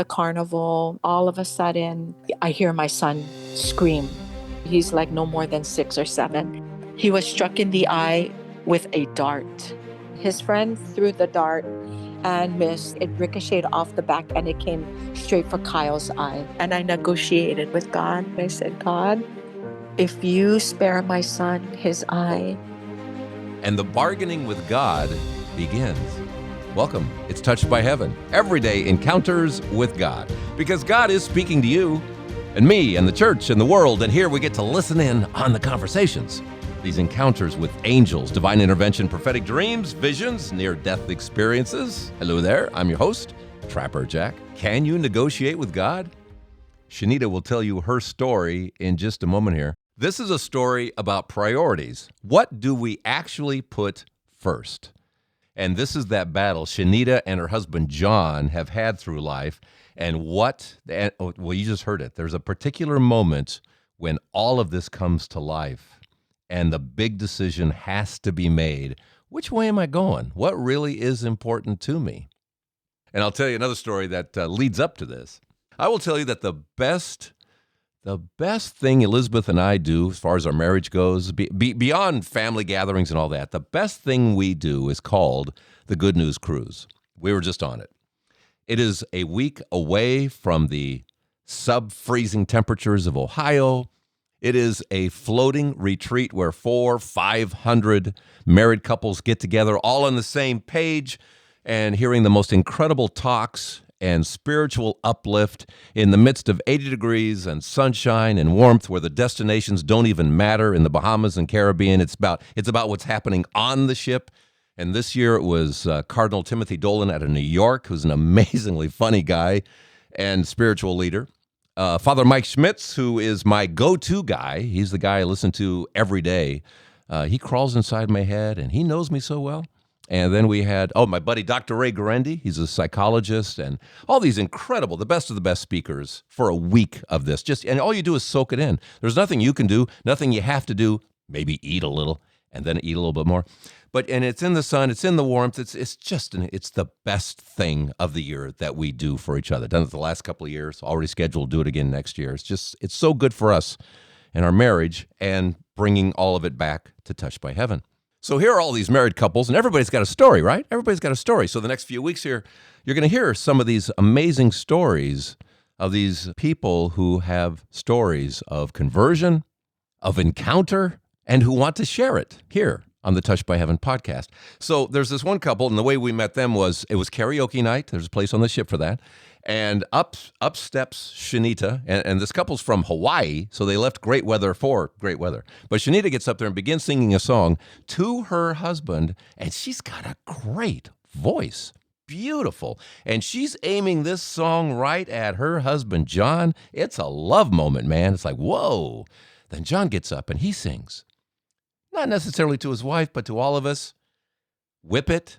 the carnival. All of a sudden, I hear my son scream. He's like no more than 6 or 7. He was struck in the eye with a dart. His friend threw the dart and missed. It ricocheted off the back and it came straight for Kyle's eye. And I negotiated with God. I said, God, if you spare my son his eye. And the bargaining with God begins. Welcome. It's Touched by Heaven. Everyday encounters with God. Because God is speaking to you and me and the church and the world. And here we get to listen in on the conversations. These encounters with angels, divine intervention, prophetic dreams, visions, near-death experiences. Hello there. I'm your host, Trapper Jack. Can you negotiate with God? Shanita will tell you her story in just a moment here. This is a story about priorities. What do we actually put first? And this is that battle Shanita and her husband John have had through life. And well, you just heard it. There's a particular moment when all of this comes to life and the big decision has to be made. Which way am I going? What really is important to me? And I'll tell you another story that leads up to this. I will tell you that the best thing Elizabeth and I do as far as our marriage goes, beyond family gatherings and all that, the best thing we do is called the Good News Cruise. We were just on it. It is a week away from the sub-freezing temperatures of Ohio. It is a floating retreat where 400-500 married couples get together all on the same page and hearing the most incredible talks and spiritual uplift in the midst of 80 degrees and sunshine and warmth where the destinations don't even matter in the Bahamas and Caribbean. It's about what's happening on the ship. And this year it was Cardinal Timothy Dolan out of New York, who's an amazingly funny guy and spiritual leader. Father Mike Schmitz, who is my go-to guy. He's the guy I listen to every day. He crawls inside my head, and he knows me so well. And then we had, my buddy, Dr. Ray Guarendi. He's a psychologist, and all these incredible, the best of the best speakers for a week of this. And all you do is soak it in. There's nothing you can do, nothing you have to do. Maybe eat a little, and then eat a little bit more. And it's in the sun, it's in the warmth. It's the best thing of the year that we do for each other. Done it the last couple of years, already scheduled to do it again next year. It's so good for us and our marriage and bringing all of it back to Touched by Heaven. So here are all these married couples, and everybody's got a story, right? Everybody's got a story. So the next few weeks here, you're going to hear some of these amazing stories of these people who have stories of conversion, of encounter, and who want to share it here on the Touched by Heaven podcast. So there's this one couple, and the way we met them was, it was karaoke night. There's a place on the ship for that. And up steps Shanita, and this couple's from Hawaii, so they left great weather for great weather. But Shanita gets up there and begins singing a song to her husband, and she's got a great voice. Beautiful. And she's aiming this song right at her husband, John. It's a love moment, man. It's like, whoa. Then John gets up and he sings. Not necessarily to his wife, but to all of us. Whip It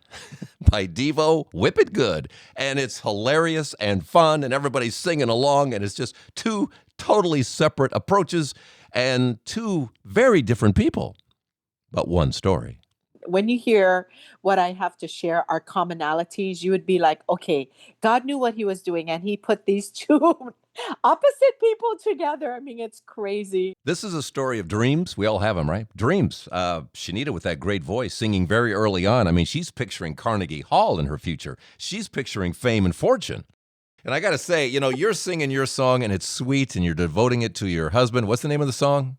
by Devo. Whip It Good. And it's hilarious and fun, and everybody's singing along, and it's just two totally separate approaches and two very different people, but one story. When you hear what I have to share, our commonalities, you would be like, okay, God knew what he was doing, and he put these two opposite people together. I mean, it's crazy. This is a story of dreams. We all have them, right? Dreams. Shanita with that great voice singing very early on. I mean, she's picturing Carnegie Hall in her future. She's picturing fame and fortune. And I got to say, you're singing your song and it's sweet and you're devoting it to your husband. What's the name of the song?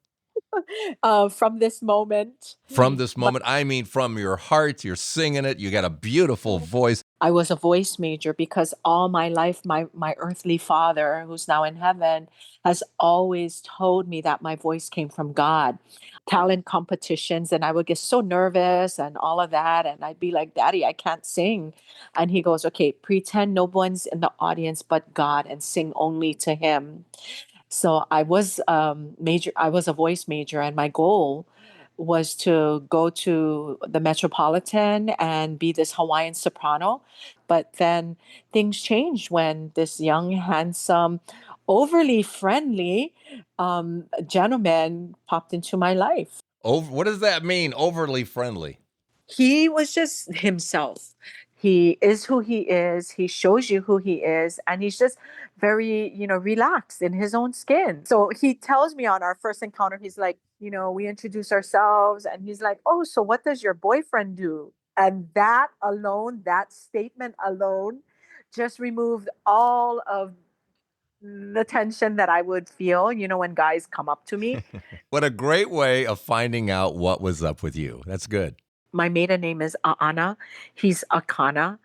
From this moment. From this moment. I mean, from your heart, you're singing it. You got a beautiful voice. I was a voice major because all my life, my earthly father, who's now in heaven, has always told me that my voice came from God. Talent competitions, and I would get so nervous and all of that. And I'd be like, Daddy, I can't sing. And he goes, okay, pretend no one's in the audience but God and sing only to him. So I was I was a voice major, and my goal was to go to the Metropolitan and be this Hawaiian soprano. But then things changed when this young, handsome, overly friendly gentleman popped into my life. What does that mean, overly friendly? He was just himself. He is who he is. He shows you who he is. And he's just very, relaxed in his own skin. So he tells me on our first encounter, he's like, we introduce ourselves. And he's like, oh, so what does your boyfriend do? And that alone, that statement alone, just removed all of the tension that I would feel, when guys come up to me. What a great way of finding out what was up with you. That's good. My maiden name is Aana. He's Akana.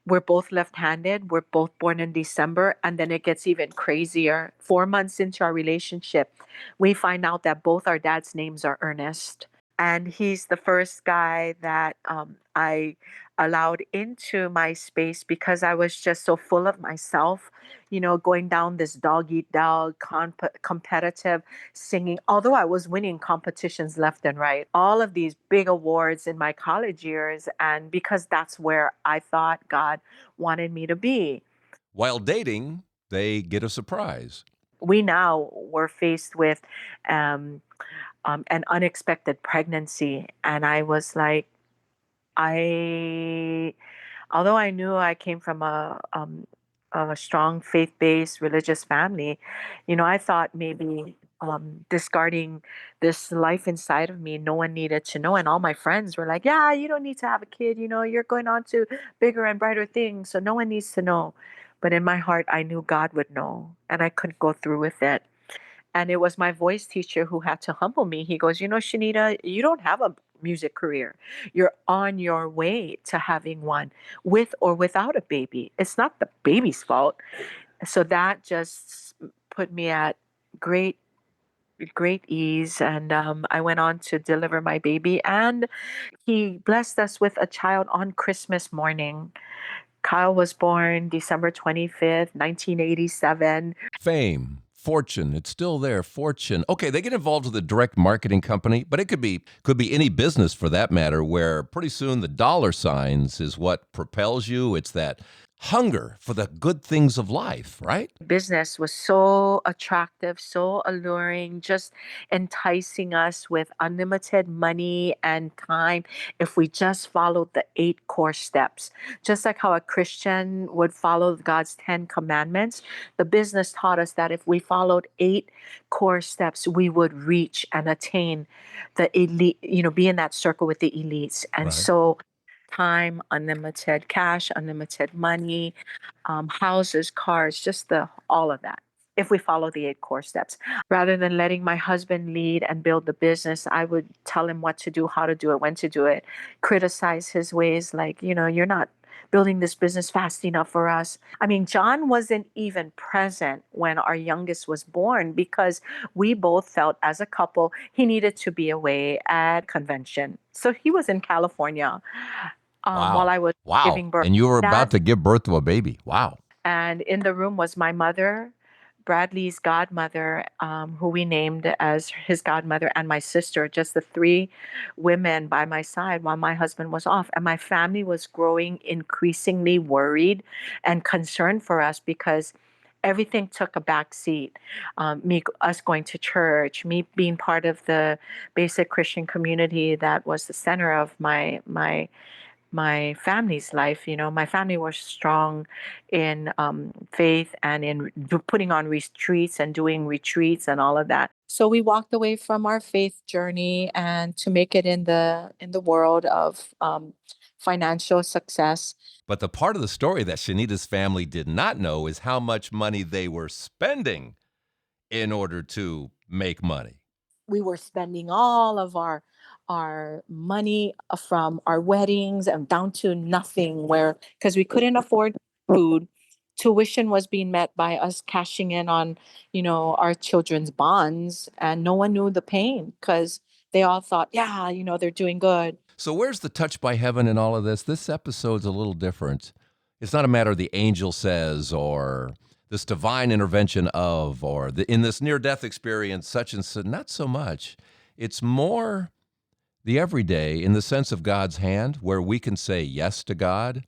We're both left-handed. We're both born in December. And then it gets even crazier. 4 months into our relationship, we find out that both our dad's names are Ernest. And he's the first guy that I allowed into my space because I was just so full of myself, going down this dog eat dog, competitive singing. Although I was winning competitions left and right, all of these big awards in my college years. And because that's where I thought God wanted me to be. While dating, they get a surprise. We now were faced with um, an unexpected pregnancy. And I was like, I, although I knew I came from a strong faith-based religious family, I thought maybe discarding this life inside of me, no one needed to know. And all my friends were like, yeah, you don't need to have a kid. You're going on to bigger and brighter things. So no one needs to know. But in my heart, I knew God would know, and I couldn't go through with it. And it was my voice teacher who had to humble me. He goes, Shanita, you don't have a music career. You're on your way to having one with or without a baby. It's not the baby's fault. So that just put me at great, great ease. And I went on to deliver my baby. And he blessed us with a child on Christmas morning. Kyle was born December 25th, 1987. Fame, fortune, it's still there. Fortune. Okay, they get involved with a direct marketing company, but it could be any business for that matter, where pretty soon the dollar signs is what propels you. It's that hunger for the good things of life, right? Business was so attractive, so alluring, just enticing us with unlimited money and time if we just followed the 8 core steps. Just like how a Christian would follow God's 10 commandments, the business taught us that if we followed 8 core steps, we would reach and attain the elite, be in that circle with the elites. And Right. so time, unlimited cash, unlimited money, houses, cars, just all of that. If we follow the 8 core steps, rather than letting my husband lead and build the business, I would tell him what to do, how to do it, when to do it, criticize his ways, like, you're not building this business fast enough for us. I mean, John wasn't even present when our youngest was born because we both felt as a couple he needed to be away at convention. So he was in California while Wow. I was Wow. giving birth. And you were about Dad, to give birth to a baby. Wow. and in the room was my mother, Bradley's godmother, who we named as his godmother, and my sister, just the 3 women by my side while my husband was off. And my family was growing increasingly worried and concerned for us because everything took a back seat. Us going to church, me being part of the basic Christian community that was the center of my family's life. My family was strong in faith and in putting on retreats and doing retreats and all of that. So we walked away from our faith journey and to make it in the world of financial success. But the part of the story that Shanita's family did not know is how much money they were spending in order to make money. We were spending all of our money from our weddings and down to nothing, where because we couldn't afford food, tuition was being met by us cashing in on our children's bonds, and no one knew the pain because they all thought, yeah, they're doing good. So where's the touch by heaven in all of this? This episode's a little different. It's not a matter of the angel says or this divine intervention of or in this near-death experience such and such. Not so much. It's more the everyday in the sense of God's hand where we can say yes to God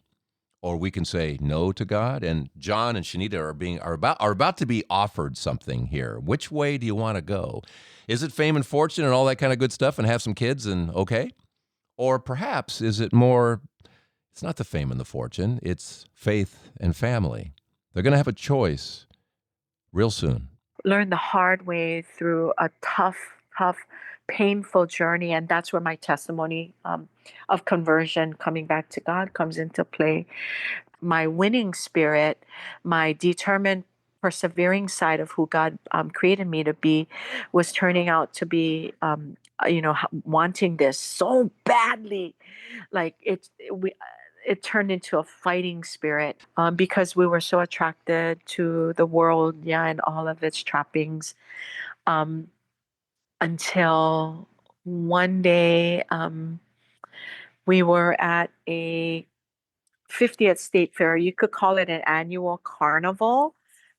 or we can say no to God. And John and Shenita are about to be offered something here. Which way do you want to go? Is it fame and fortune and all that kind of good stuff and have some kids and okay? Or perhaps is it more It's not the fame and the fortune, it's faith and family. They're going to have a choice real soon. Learned the hard way through a tough, painful journey. And that's where my testimony of conversion, coming back to God, comes into play. My winning spirit, my determined, persevering side of who God created me to be, was turning out to be, wanting this so badly. Like it turned into a fighting spirit because we were so attracted to the world, yeah, and all of its trappings. Um, until one day we were at a 50th State Fair. You could call it an annual carnival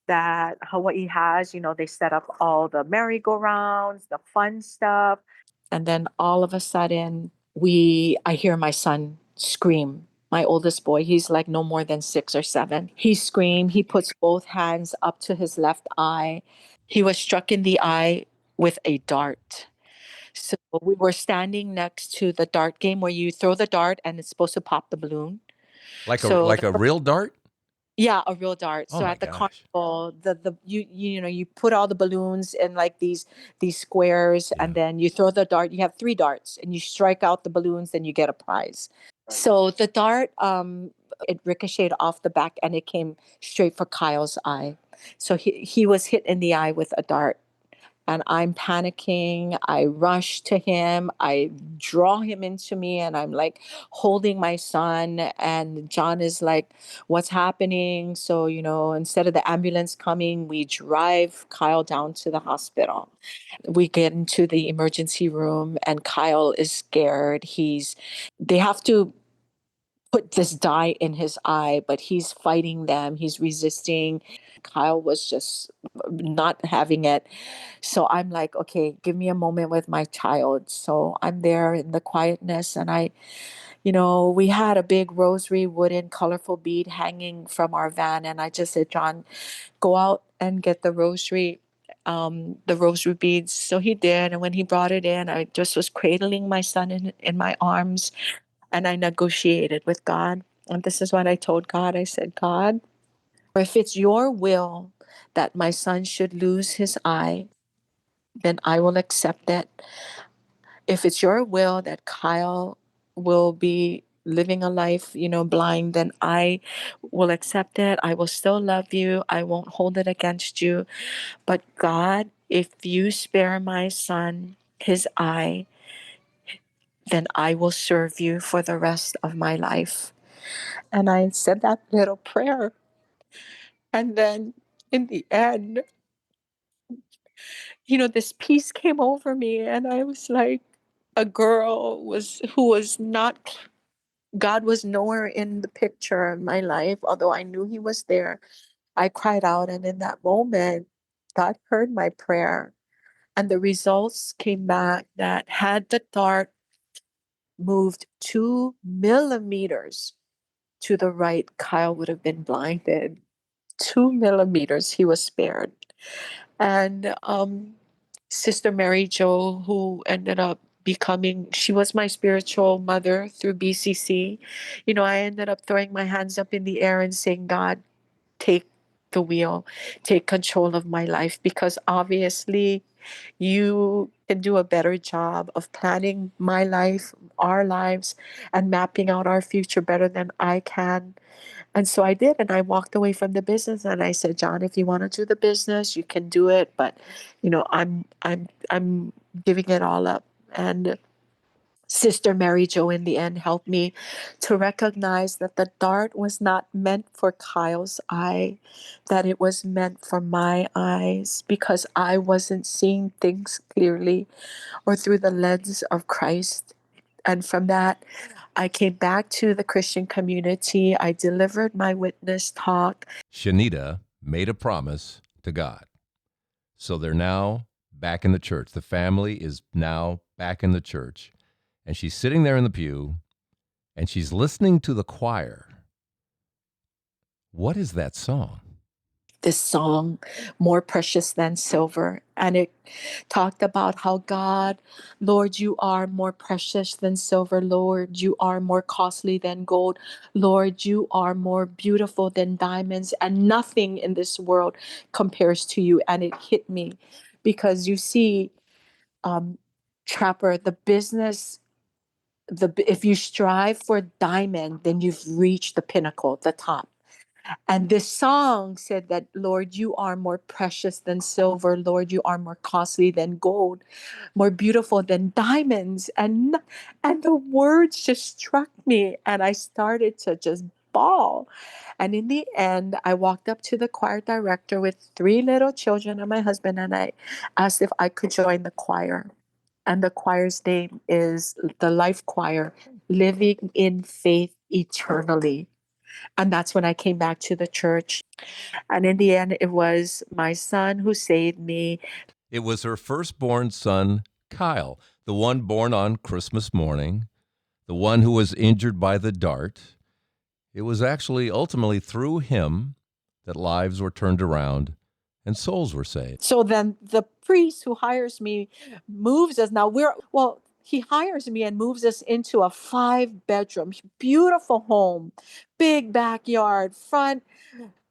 that Hawaii has. They set up all the merry-go-rounds, the fun stuff. And then all of a sudden, I hear my son scream. My oldest boy, he's like no more than 6 or 7. He screamed. He puts both hands up to his left eye. He was struck in the eye with a dart. So we were standing next to the dart game where you throw the dart and it's supposed to pop the balloon. Like a So like a real dart? yeah, a real dart. Oh So my at the gosh. carnival, you put all the balloons in like these squares, Yeah. and then you throw the dart. You have 3 darts, and you strike out the balloons, then you get a prize. So the dart, it ricocheted off the back, and it came straight for Kyle's eye. So he was hit in the eye with a dart. And I'm panicking. I rush to him. I draw him into me, and I'm like holding my son. And John is like, "What's happening?" So, instead of the ambulance coming, we drive Kyle down to the hospital. We get into the emergency room, and Kyle is scared. They have to put this dye in his eye, but he's fighting them. He's resisting. Kyle was just not having it. So I'm like, okay, give me a moment with my child. So I'm there in the quietness, and we had a big rosary wooden colorful bead hanging from our van. And I just said, John, go out and get the rosary beads. So he did. And when he brought it in, I just was cradling my son in my arms, and I negotiated with God. And this is what I told God. I said, God, if it's your will that my son should lose his eye, then I will accept it. If it's your will that Kyle will be living a life, blind, then I will accept it. I will still love you. I won't hold it against you. But God, if you spare my son his eye, then I will serve you for the rest of my life. And I said that little prayer. And then in the end, this peace came over me. And I was like, a girl who was not, God was nowhere in the picture of my life, although I knew he was there. I cried out. And in that moment, God heard my prayer. And the results came back that had the dart moved 2 millimeters to the right, Kyle would have been blinded. 2 millimeters, he was spared. And Sister Mary Jo, who ended up she was my spiritual mother through BCC. I ended up throwing my hands up in the air and saying, God, take the wheel, take control of my life, because obviously you can do a better job of planning my life, our lives, and mapping out our future better than I can. And so I did, and I walked away from the business, and I said, John, if you want to do the business, you can do it, but I'm giving it all up. And Sister Mary Jo in the end helped me to recognize that the dart was not meant for Kyle's eye, that it was meant for my eyes, because I wasn't seeing things clearly or through the lens of Christ. And from that, I came back to the Christian community. I delivered my witness talk. Shanita made a promise to God. So they're now back in the church. The family is now back in the church. And she's sitting there in the pew and she's listening to the choir. What is that song? this song, More Precious Than Silver. And it talked about how God, Lord, you are more precious than silver. Lord, you are more costly than gold. Lord, you are more beautiful than diamonds. And nothing in this world compares to you. And it hit me because you see, um, Trapper, the business, if you strive for diamond, then you've reached the pinnacle, the top. And this song said that, Lord, you are more precious than silver. Lord, you are more costly than gold, more beautiful than diamonds. And the words just struck me, and I started to just bawl. And in the end, I walked up to the choir director with three little children and my husband, and I asked if I could join the choir. And the choir's name is the Life Choir, Living in Faith Eternally. And that's when I came back to the church. And in the end, it was my son who saved me. It was her firstborn son, Kyle, the one born on Christmas morning, the one who was injured by the dart. It was actually ultimately through him that lives were turned around and souls were saved. So then the priest who hires me moves us. Now he hires me and moves us into a 5-bedroom, beautiful home, big backyard, front.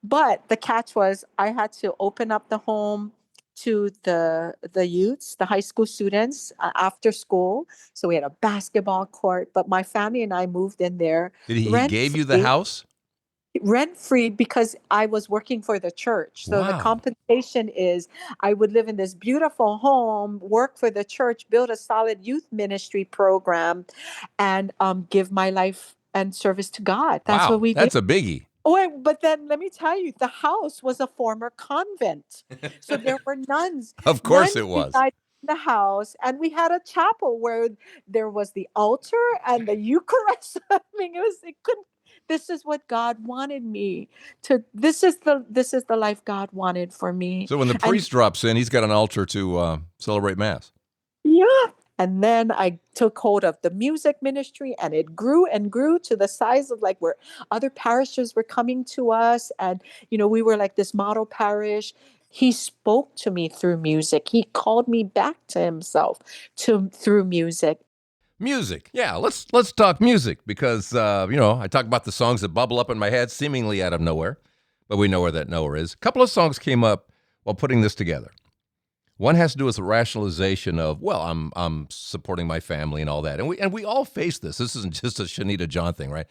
But the catch was I had to open up the home to the youths, the high school students, after school. So we had a basketball court, but my family and I moved in there Did he rent gave you the free, house? rent free because I was working for the church. So the Wow. compensation is I would live in this beautiful home, work for the church, build a solid youth ministry program, and give my life and service to God. That's what Wow, we did. that's a biggie. Oh, but then let me tell you, the house was a former convent. So there were nuns. Of course Nuns it was. resided in the house, and we had a chapel where there was the altar and the Eucharist. I mean, it couldn't. This is what God wanted me to. This is the life God wanted for me. So when the And priest drops in, he's got an altar to celebrate Mass. yeah. And then I took hold of the music ministry, and it grew and grew to the size of like where other parishes were coming to us. And, we were like this model parish. He spoke to me through music. He called me back to himself through music. Music. Yeah, let's talk music because I talk about the songs that bubble up in my head seemingly out of nowhere, but we know where that nowhere is. A couple of songs came up while putting this together. One has to do with the rationalization of, well, I'm supporting my family and all that, and we all face this. This isn't just a Shanita John thing, right?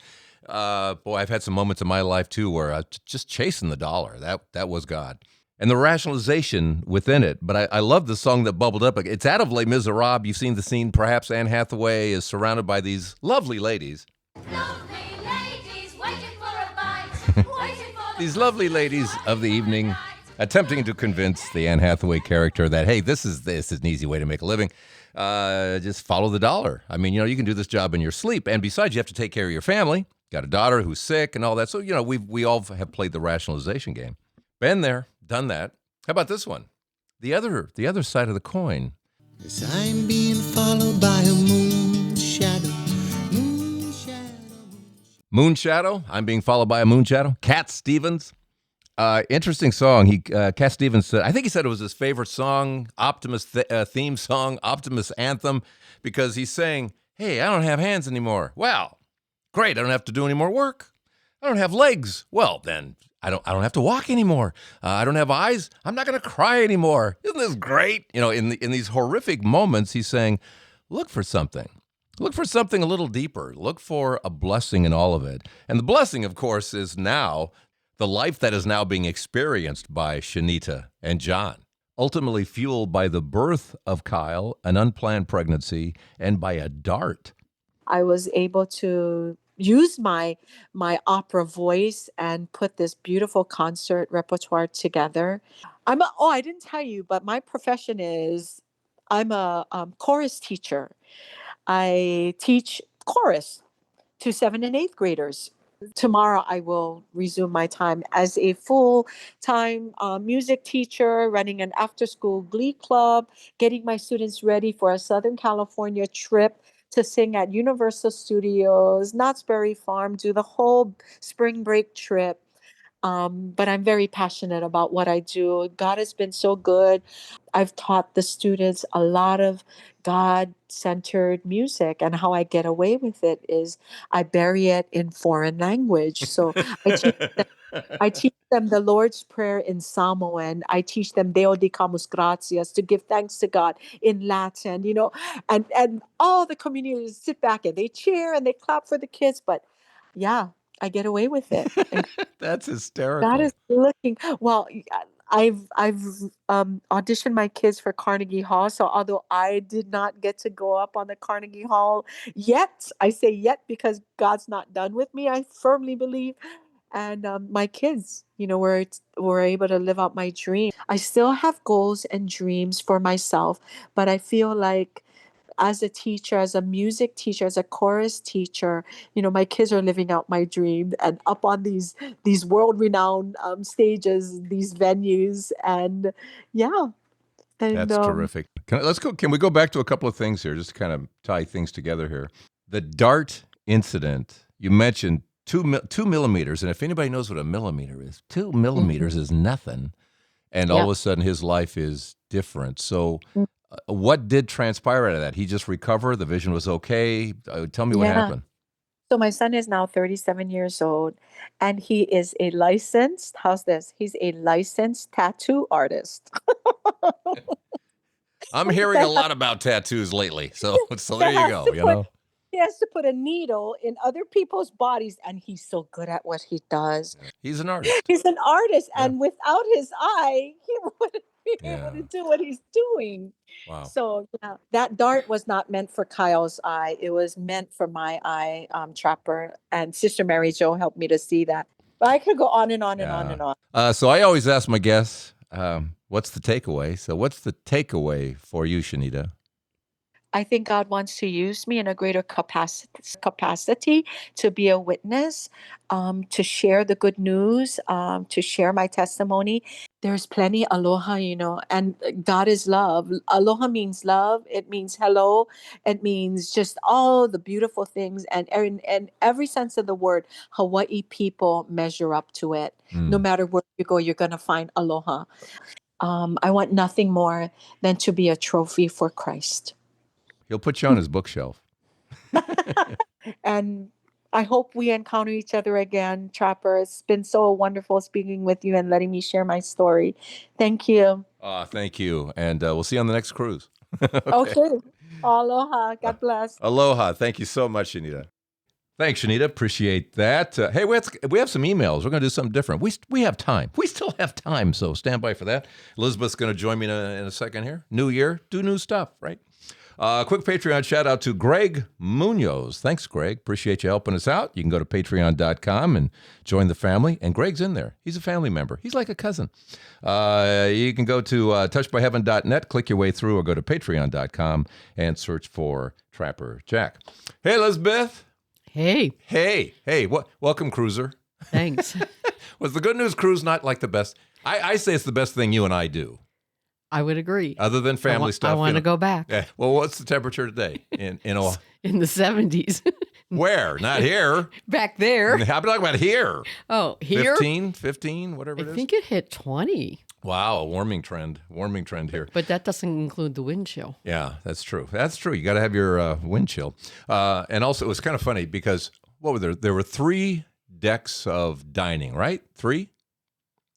Boy, I've had some moments in my life too where I was just chasing the dollar. That was God. And the rationalization within it. But I love the song that bubbled up. It's out of Les Miserables. You've seen the scene. Perhaps Anne Hathaway is surrounded by these lovely ladies. Lovely ladies waiting for a bite. Waiting for These lovely ladies of the evening attempting to convince the Anne Hathaway character that, hey, this is an easy way to make a living. Just follow the dollar. I mean, you can do this job in your sleep. And besides, you have to take care of your family. Got a daughter who's sick and all that. So, we all have played the rationalization game. Been there, done that. How about this one? The other side of the coin. As I'm being followed by a moon shadow, moon shadow. Moon Shadow. I'm being followed by a moon shadow. Cat Stevens. Interesting song. Cat Stevens said, I think he said it was his favorite song, Optimus theme song, Optimus anthem, because he's saying, hey, I don't have hands anymore. Well, great. I don't have to do any more work. I don't have legs. Well, then I don't have to walk anymore. I don't have eyes. I'm not going to cry anymore. Isn't this great? In these horrific moments, he's saying, look for something. Look for something a little deeper. Look for a blessing in all of it. And the blessing, of course, is now the life that is now being experienced by Shenita and John, ultimately fueled by the birth of Kyle, an unplanned pregnancy, and by a dart. I was able to use my opera voice and put this beautiful concert repertoire together. I didn't tell you, but my profession is I'm a chorus teacher. I teach chorus to 7th and 8th graders. Tomorrow, I will resume my time as a full-time music teacher, running an after-school glee club, getting my students ready for a Southern California trip to sing at Universal Studios, Knott's Berry Farm, do the whole spring break trip. But I'm very passionate about what I do. God has been so good. I've taught the students a lot of God-centered music, and how I get away with it is I bury it in foreign language. So I teach I teach them the Lord's Prayer in Samoan. I teach them Deo Dicamus Gratias, to give thanks to God, in Latin, and all the communities sit back and they cheer and they clap for the kids. But yeah, I get away with it. And That's God hysterical. is looking well. I've auditioned my kids for Carnegie Hall. So although I did not get to go up on the Carnegie Hall yet, I say yet because God's not done with me. I firmly believe, and my kids, were able to live out my dream. I still have goals and dreams for myself, but I feel like as a teacher, as a music teacher, as a chorus teacher, my kids are living out my dream and up on these world renowned stages, these venues, and yeah, and That's terrific. Let's go. Can we go back to a couple of things here, just to kind of tie things together here? The dart incident, you mentioned 2 millimeters, and if anybody knows what a millimeter is, 2 millimeters is nothing, and all yeah. of a sudden his life is different. So, what did transpire out of that? He just recovered. The vision was okay. Tell me what Yeah. happened. So my son is now 37 years old, and he is a licensed, how's this? He's a licensed tattoo artist. I'm hearing a that lot about tattoos lately, so there that you has go. to put he has to put a needle in other people's bodies, and he's so good at what he does. He's an artist. He's an artist, Yeah. and without his eye, he wouldn't be able Yeah. to do what he's doing. Wow. So yeah, that dart was not meant for Kyle's eye. It was meant for my eye, Trapper. And Sister Mary Jo helped me to see that. But I could go on and on and on and on. So I always ask my guests, what's the takeaway? So what's the takeaway for you, Shanita? I think God wants to use me in a greater capacity to be a witness, to share the good news, to share my testimony. There's plenty aloha, and God is love. Aloha means love. It means hello. It means just all the beautiful things, and in every sense of the word, Hawaii people measure up to it. No matter where you go, you're gonna find aloha. I want nothing more than to be a trophy for Christ. He'll put you on his bookshelf. And I hope we encounter each other again, Trapper. It's been so wonderful speaking with you and letting me share my story. Thank you. Thank you. And we'll see you on the next cruise. Okay. Aloha. God bless. Aloha. Thank you so much, Shenita. Thanks, Shenita. Appreciate that. Hey, we have some emails. We're going to do something different. We have time. We still have time, so stand by for that. Elizabeth's going to join me in a second here. New year, do new stuff, right? Quick Patreon shout out to Greg Munoz. Thanks, Greg. Appreciate you helping us out. You can go to patreon.com and join the family. And Greg's in there. He's a family member. He's like a cousin. You can go to touchedbyheaven.net, click your way through, or go to patreon.com and search for Trapper Jack. Hey, Elizabeth. Hey. Hey. Welcome, Cruiser. Thanks. Was the Good News Cruise not like the best? I say it's the best thing you and I do. I would agree. Other than family stuff. I want to go back. Yeah. Well, what's the temperature today in Ohio? In the 70s. Where? Not here. Back there. I'm talking about here. Oh, here? 15, whatever it is. I think it hit 20. Wow, a warming trend here. But that doesn't include the wind chill. Yeah, that's true. You got to have your wind chill. And also, it was kind of funny because, what were there? There were 3 decks of dining, right? 3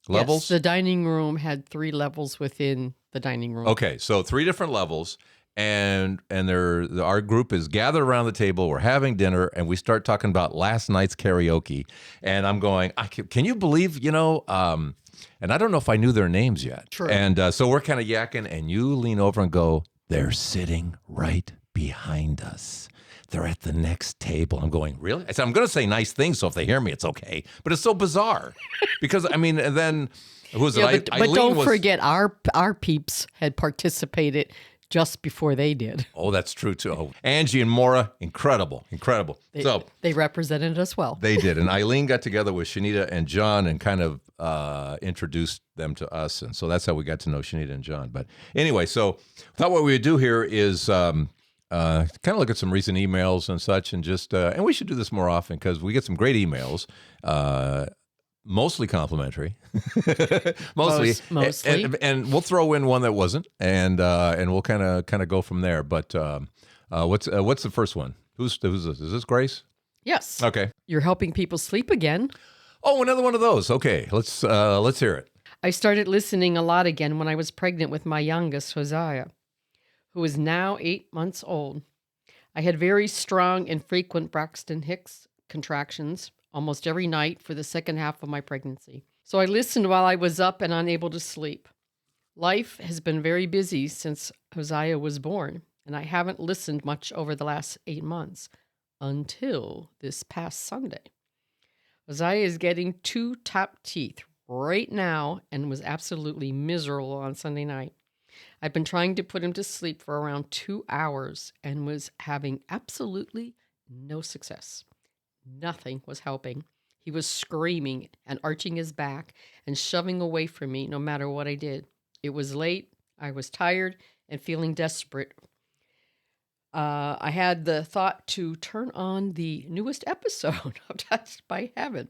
levels? Yes, the dining room had 3 levels within the dining room. Okay, so 3 different levels. And our group is gathered around the table. We're having dinner, and we start talking about last night's karaoke. And I'm going, can you believe, and I don't know if I knew their names yet. True. And so we're kind of yakking, and you lean over and go, they're sitting right behind us. They're at the next table. I'm going, really? I said, I'm going to say nice things, so if they hear me, it's okay. But it's so bizarre. Because, and then, who was it? But don't forget, our peeps had participated just before they did. Oh, that's true, too. Oh, Angie and Maura, incredible. They represented us well. They did. And Eileen got together with Shenita and John and kind of introduced them to us. And so that's how we got to know Shenita and John. But anyway, so I thought what we would do here is kind of look at some recent emails and such, and just and we should do this more often because we get some great emails. mostly complimentary. Mostly. Mostly. And we'll throw in one that wasn't, and we'll kind of go from there. But what's the first one? Who's this? Is this Grace? Yes. Okay. You're helping people sleep again. Oh, another one of those. Okay, let's hear it. I started listening a lot again when I was pregnant with my youngest, Hosea, who is now 8 months old. I had very strong and frequent Braxton Hicks contractions almost every night for the second half of my pregnancy. So I listened while I was up and unable to sleep. Life has been very busy since Hosea was born, and I haven't listened much over the last 8 months until this past Sunday. Hosea is getting 2 top teeth right now and was absolutely miserable on Sunday night. I've been trying to put him to sleep for around 2 hours and was having absolutely no success. Nothing was helping. He was screaming and arching his back and shoving away from me no matter what I did. It was late. I was tired and feeling desperate. I had the thought to turn on the newest episode of Touched by Heaven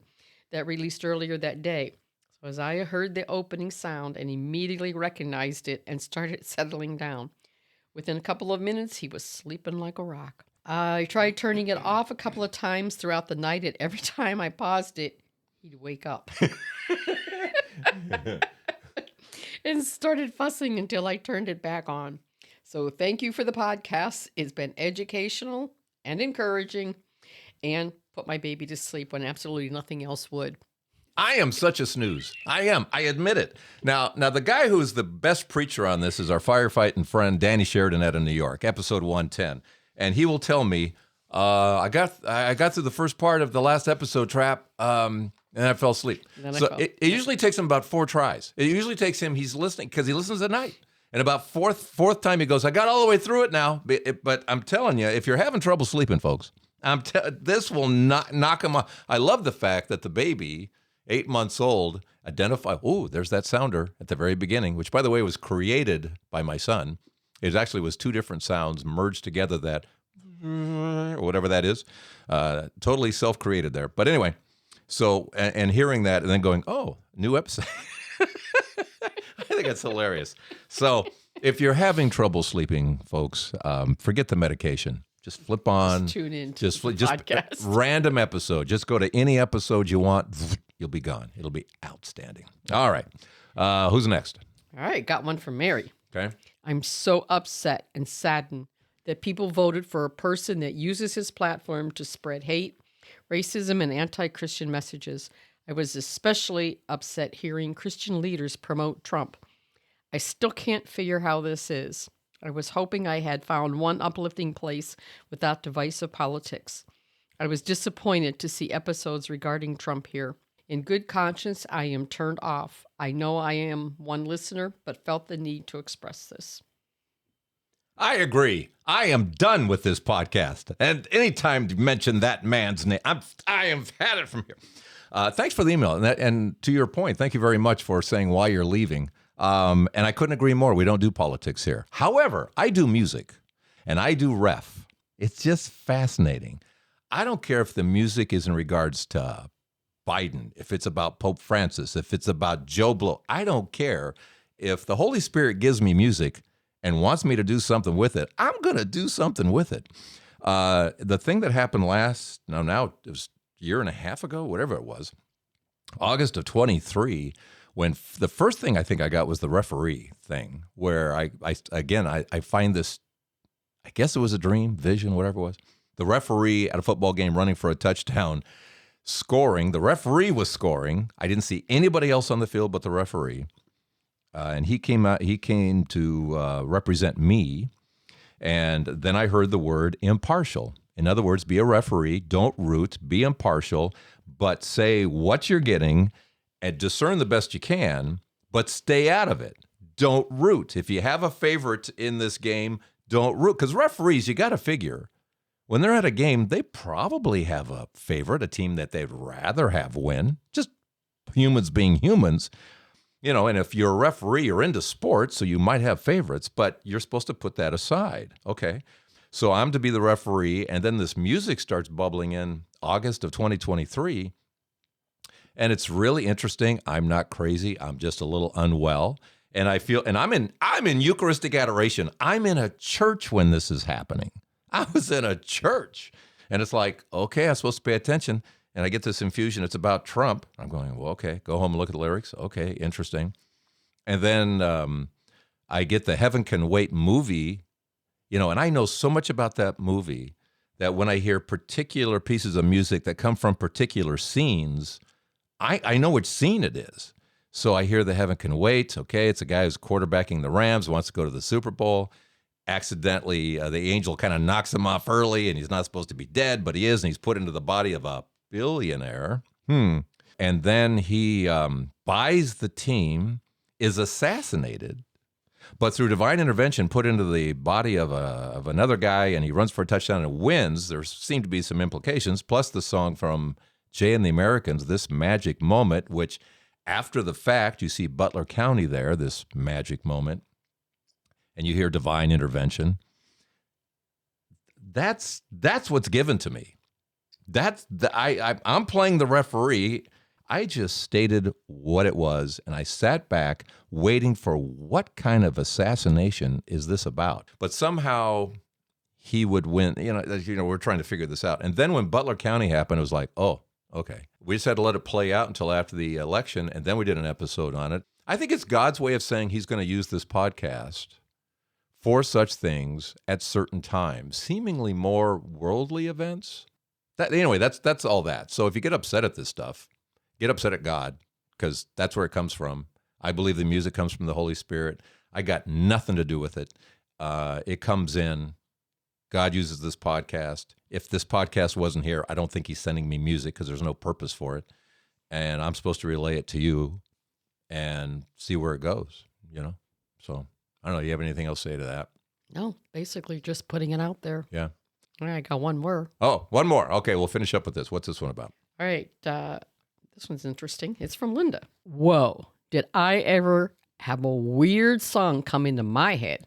that released earlier that day. So Isaiah heard the opening sound and immediately recognized it and started settling down. Within a couple of minutes, he was sleeping like a rock. I tried turning it off a couple of times throughout the night, and every time I paused it, he'd wake up and started fussing until I turned it back on. So thank you for the podcast. It's been educational and encouraging and put my baby to sleep when absolutely nothing else would. I am such a snooze. I am. I admit it. Now, the guy who's the best preacher on this is our firefighting friend, Danny Sheridan out of New York, episode 110. And he will tell me, I got through the first part of the last episode, Trap, and I fell asleep. It usually takes him about 4 tries. It usually takes him, he's listening, because he listens at night. And about fourth time he goes, I got all the way through it now. But I'm telling you, if you're having trouble sleeping, folks, this will not knock him off. I love the fact that the baby, 8 months old, there's that sounder at the very beginning, which, by the way, was created by my son. It actually was 2 different sounds merged together, that or whatever that is, totally self-created there. But anyway, so, and hearing that and then going, oh, new episode. I think it's hilarious. So if you're having trouble sleeping, folks, forget the medication. Just flip on. Just tune in to just the podcast. Random episode. Just go to any episode you want. You'll be gone. It'll be outstanding. All right. Who's next? All right, got one from Mary. Okay. I'm so upset and saddened that people voted for a person that uses his platform to spread hate, racism, and anti-Christian messages. I was especially upset hearing Christian leaders promote Trump. I still can't figure how this is. I was hoping I had found one uplifting place without divisive politics. I was disappointed to see episodes regarding Trump here. In good conscience, I am turned off. I know I am one listener, but felt the need to express this. I agree. I am done with this podcast. And anytime you mention that man's name, I have had it from here. Thanks for the email. And to your point, thank you very much for saying why you're leaving. And I couldn't agree more. We don't do politics here. However, I do music and I do ref. It's just fascinating. I don't care if the music is in regards to Biden, if it's about Pope Francis, if it's about Joe Blow. I don't care. If the Holy Spirit gives me music and wants me to do something with it, I'm going to do something with it. The thing that happened now it was a year and a half ago, whatever it was, August of 23, when the first thing I think I got was the referee thing, where I find this, I guess it was a dream, vision, whatever it was. The referee at a football game running for a touchdown, scoring. The referee was scoring. I didn't see anybody else on the field but the referee. And he came to represent me. And then I heard the word impartial. In other words, be a referee, don't root, be impartial, but say what you're getting and discern the best you can, but stay out of it. Don't root. If you have a favorite in this game, don't root. Because referees, you got to figure, when they're at a game, they probably have a favorite, a team that they'd rather have win. Just humans being humans. You know, and if you're a referee, you're into sports, so you might have favorites, but you're supposed to put that aside. Okay. So I'm to be the referee, and then this music starts bubbling in August of 2023. And it's really interesting. I'm not crazy. I'm just a little unwell. And I feel, and I'm in Eucharistic adoration. I'm in a church when this is happening. I was in a church. And it's like, okay, I'm supposed to pay attention. And I get this infusion. It's about Trump. I'm going, well, okay, go home and look at the lyrics. Okay, interesting. And then I get the Heaven Can Wait movie, and I know so much about that movie that when I hear particular pieces of music that come from particular scenes, I know which scene it is. So I hear the Heaven Can Wait. Okay, it's a guy who's quarterbacking the Rams, wants to go to the Super Bowl. Accidentally, the angel kind of knocks him off early, and he's not supposed to be dead, but he is, and he's put into the body of a billionaire. And then he buys the team, is assassinated, but through divine intervention put into the body of another guy, and he runs for a touchdown and wins. There seem to be some implications, plus the song from Jay and the Americans, This Magic Moment, which after the fact, you see Butler County there, this magic moment, and you hear divine intervention. That's what's given to me. I'm playing the referee. I just stated what it was, and I sat back waiting for what kind of assassination is this about. But somehow he would win. We're trying to figure this out. And then when Butler County happened, it was like, oh, okay. We just had to let it play out until after the election, and then we did an episode on it. I think it's God's way of saying he's going to use this podcast for such things at certain times, seemingly more worldly events. That's all that. So if you get upset at this stuff, get upset at God, because that's where it comes from. I believe the music comes from the Holy Spirit. I got nothing to do with it. It comes in. God uses this podcast. If this podcast wasn't here, I don't think he's sending me music because there's no purpose for it. And I'm supposed to relay it to you and see where it goes, So, I don't know. Do you have anything else to say to that? No, basically just putting it out there. Yeah. All right, I got one more. Oh, one more. Okay, we'll finish up with this. What's this one about? All right, this one's interesting. It's from Linda. Whoa, did I ever have a weird song come into my head?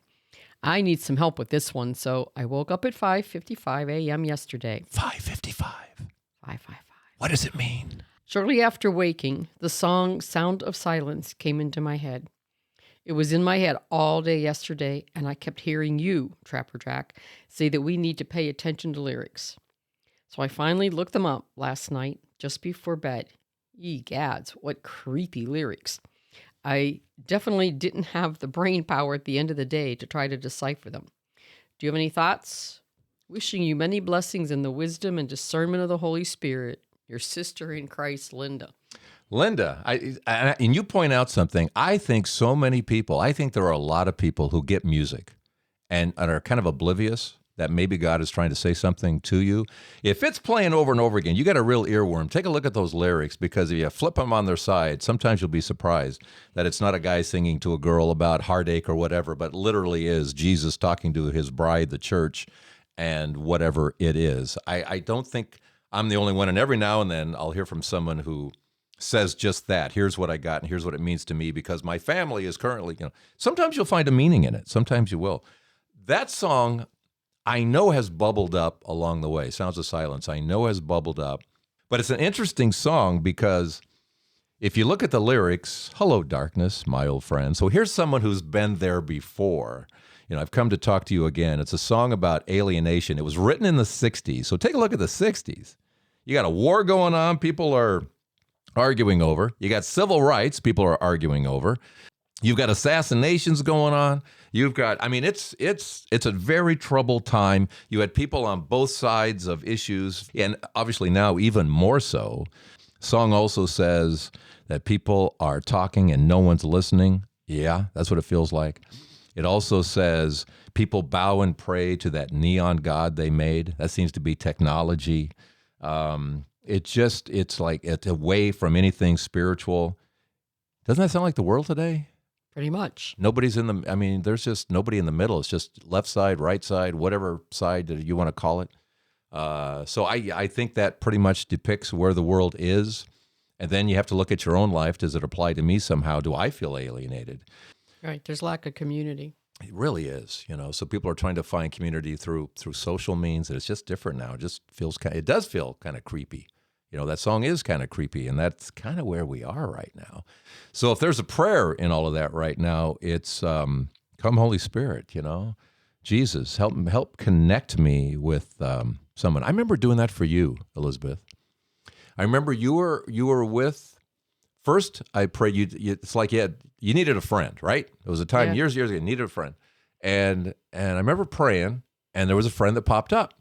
I need some help with this one, so I woke up at 5:55 a.m. yesterday. 5:55. 5:55. What does it mean? Shortly after waking, the song Sound of Silence came into my head. It was in my head all day yesterday, and I kept hearing you, Trapper Jack, say that we need to pay attention to lyrics. So I finally looked them up last night, just before bed. Ye gads, what creepy lyrics. I definitely didn't have the brain power at the end of the day to try to decipher them. Do you have any thoughts? Wishing you many blessings in the wisdom and discernment of the Holy Spirit. Your sister in Christ, Linda. Linda, and you point out something. I think there are a lot of people who get music and are kind of oblivious that maybe God is trying to say something to you. If it's playing over and over again, you got a real earworm. Take a look at those lyrics, because if you flip them on their side, sometimes you'll be surprised that it's not a guy singing to a girl about heartache or whatever, but literally is Jesus talking to his bride, the church, and whatever it is. I don't think I'm the only one, and every now and then I'll hear from someone who says just that. Here's what I got, and here's what it means to me, because my family is currently, sometimes you'll find a meaning in it. Sometimes you will. That song, I know, has bubbled up along the way. Sounds of Silence, I know, has bubbled up. But it's an interesting song, because if you look at the lyrics, hello, darkness, my old friend. So here's someone who's been there before. I've come to talk to you again. It's a song about alienation. It was written in the 60s. So take a look at the 60s. You got a war going on. People are arguing over. You got civil rights. People are arguing over. You've got assassinations going on. You've got, it's a very troubled time. You had people on both sides of issues, and obviously now even more so. Song also says that people are talking and no one's listening. Yeah, that's what it feels like. It also says people bow and pray to that neon god they made. That seems to be technology. It's like it's away from anything spiritual. Doesn't that sound like the world today? Pretty much. Nobody's there's just nobody in the middle. It's just left side, right side, whatever side that you want to call it. So I think that pretty much depicts where the world is. And then you have to look at your own life. Does it apply to me somehow? Do I feel alienated? Right. There's lack of community. It really is, So people are trying to find community through social means, and it's just different now. It just feels it does feel kind of creepy, That song is kind of creepy, and that's kind of where we are right now. So if there's a prayer in all of that right now, it's come Holy Spirit, Jesus, help connect me with someone. I remember doing that for you, Elizabeth. I remember you were with. First, I prayed you. It's like you needed a friend, right? It was a time years ago you needed a friend, and I remember praying, and there was a friend that popped up.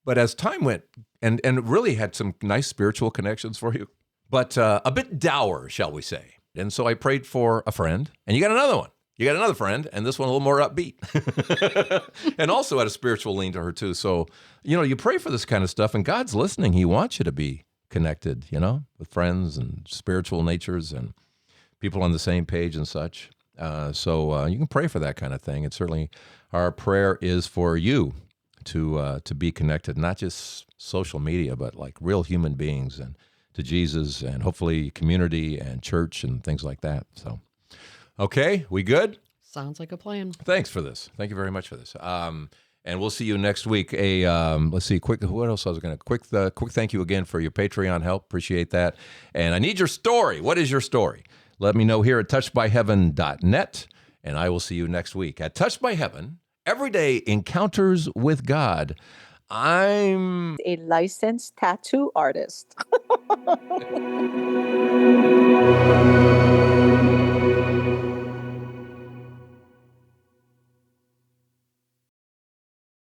But as time went, and it really had some nice spiritual connections for you, but a bit dour, shall we say? And so I prayed for a friend, and you got another one. You got another friend, and this one a little more upbeat, and also had a spiritual lean to her too. So you pray for this kind of stuff, and God's listening. He wants you to be connected, with friends and spiritual natures and people on the same page and such. So you can pray for that kind of thing. And certainly our prayer is for you to be connected, not just social media, but like real human beings and to Jesus and hopefully community and church and things like that. So, okay, we good? Sounds like a plan. Thanks for this. Thank you very much for this. And we'll see you next week. Let's see. What else I was going to quick thank you again for your Patreon help. Appreciate that. And I need your story. What is your story? Let me know here at touchedbyheaven.net. And I will see you next week at Touched by Heaven, Everyday Encounters with God. I'm A licensed tattoo artist.